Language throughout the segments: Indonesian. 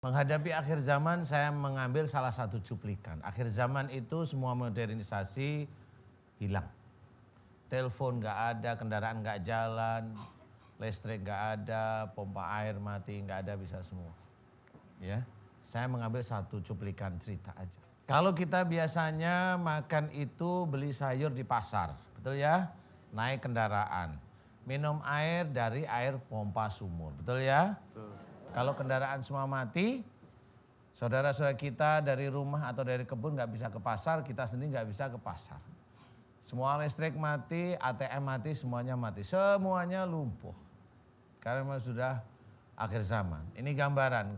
Menghadapi akhir zaman saya mengambil salah satu cuplikan. Akhir zaman itu semua modernisasi hilang. Telepon nggak ada, kendaraan nggak jalan, listrik nggak ada, pompa air mati nggak ada, bisa semua. Ya, saya mengambil satu cuplikan cerita aja. Kalau kita biasanya makan itu beli sayur di pasar, betul ya? Naik kendaraan, minum air dari air pompa sumur, betul ya? Betul. Kalau kendaraan semua mati, saudara-saudara kita dari rumah atau dari kebun nggak bisa ke pasar, kita sendiri nggak bisa ke pasar. Semua listrik mati, ATM mati, semuanya mati, semuanya lumpuh. Karena memang sudah akhir zaman. Ini gambaran.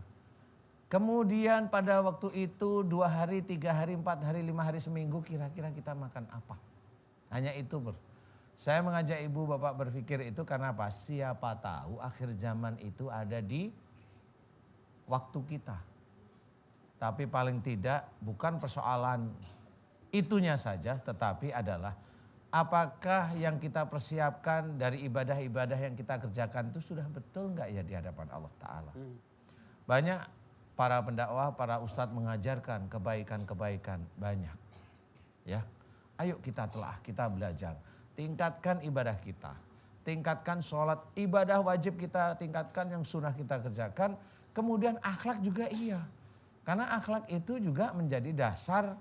Kemudian pada waktu itu 2 hari, 3 hari, 4 hari, 5 hari, seminggu kira-kira kita makan apa? Hanya itu Saya mengajak ibu bapak berpikir itu karena apa? Siapa tahu akhir zaman itu ada di waktu kita. Tapi paling tidak bukan persoalan itunya saja, tetapi adalah apakah yang kita persiapkan dari ibadah-ibadah yang kita kerjakan itu sudah betul enggak ya di hadapan Allah Ta'ala. Banyak para pendakwah, para ustadz mengajarkan kebaikan-kebaikan banyak. Ya, ayo kita telah, kita belajar. Tingkatkan ibadah kita. Tingkatkan sholat, ibadah wajib kita tingkatkan, yang sunnah kita kerjakan. Kemudian akhlak juga iya. Karena akhlak itu juga menjadi dasar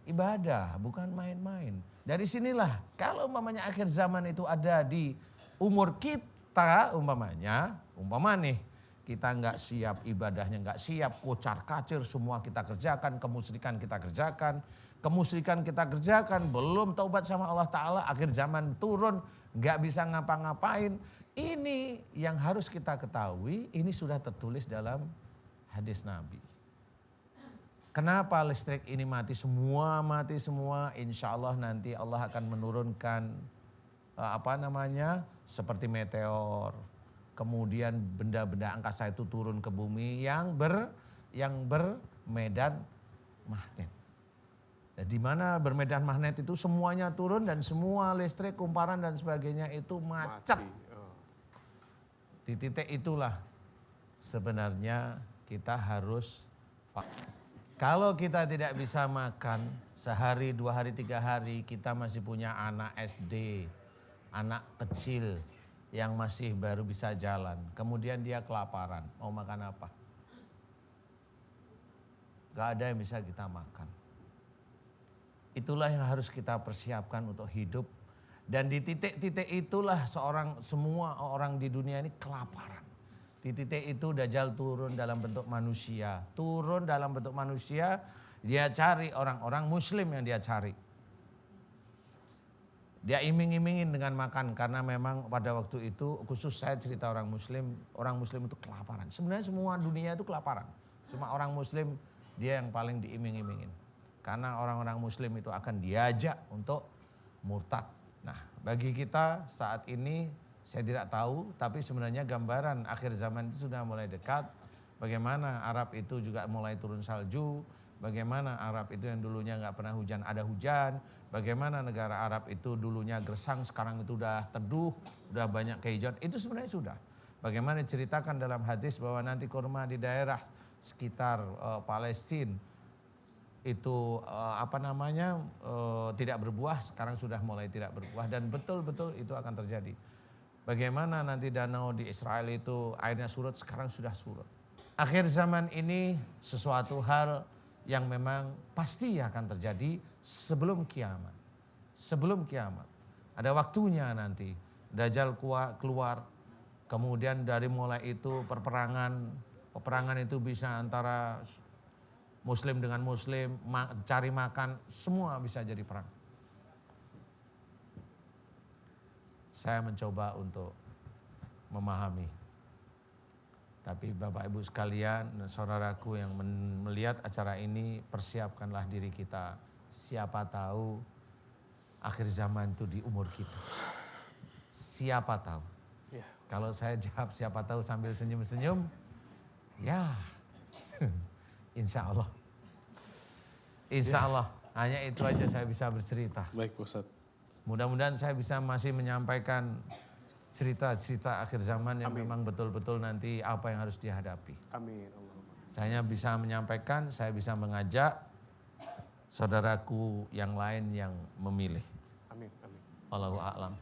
ibadah, bukan main-main. Dari sinilah kalau umpamanya akhir zaman itu ada di umur kita, umpama nih kita nggak siap ibadahnya, nggak siap, kocar kacir semua kita kerjakan, kemusyrikan kita kerjakan, belum taubat sama Allah Ta'ala, akhir zaman turun, nggak bisa ngapa-ngapain. Ini yang harus kita ketahui, ini sudah tertulis dalam hadis Nabi. Kenapa listrik ini mati semua, insya Allah nanti Allah akan menurunkan seperti meteor. Kemudian benda-benda angkasa itu turun ke bumi yang bermedan magnet. Dan di mana bermedan magnet itu semuanya turun dan semua listrik, kumparan dan sebagainya itu macet. Di titik itulah sebenarnya kita harus, kalau kita tidak bisa makan sehari, 2 hari, 3 hari, kita masih punya anak SD, anak kecil yang masih baru bisa jalan. Kemudian dia kelaparan, mau makan apa? Gak ada yang bisa kita makan. Itulah yang harus kita persiapkan untuk hidup. Dan di titik-titik itulah semua orang di dunia ini kelaparan. Di titik itu Dajjal turun dalam bentuk manusia. Dia cari orang-orang muslim yang dia cari. Dia iming-imingin dengan makan karena memang pada waktu itu, khusus saya cerita orang muslim itu kelaparan. Sebenarnya semua dunia itu kelaparan. Cuma orang muslim dia yang paling diiming-imingin. Karena orang-orang muslim itu akan diajak untuk murtad. Nah, bagi kita saat ini saya tidak tahu, tapi sebenarnya gambaran akhir zaman itu sudah mulai dekat. Bagaimana Arab itu juga mulai turun salju, bagaimana Arab itu yang dulunya nggak pernah hujan ada hujan, bagaimana negara Arab itu dulunya gersang sekarang itu udah teduh, udah banyak kehijauan, itu sebenarnya sudah. Bagaimana diceritakan dalam hadis bahwa nanti kurma di daerah sekitar Palestina itu tidak berbuah, sekarang sudah mulai tidak berbuah dan betul-betul itu akan terjadi. Bagaimana nanti danau di Israel itu airnya surut, sekarang sudah surut. Akhir zaman ini sesuatu hal yang memang pasti akan terjadi sebelum kiamat. Sebelum kiamat. Ada waktunya nanti Dajjal keluar, kemudian dari mulai itu peperangan itu bisa antara muslim dengan muslim, cari makan, semua bisa jadi perang. Saya mencoba untuk memahami. Tapi Bapak Ibu sekalian, saudaraku yang melihat acara ini, persiapkanlah diri kita. Siapa tahu akhir zaman itu di umur kita. Siapa tahu. Ya. Kalau saya jawab siapa tahu sambil senyum-senyum, ya insya Allah. Insya Allah, hanya itu aja saya bisa bercerita. Baik Ustaz. Mudah-mudahan saya bisa masih menyampaikan cerita-cerita akhir zaman yang memang betul-betul nanti apa yang harus dihadapi. Amin. Saya bisa menyampaikan, saya bisa mengajak saudaraku yang lain yang memilih. Amin. Wallahu a'lam.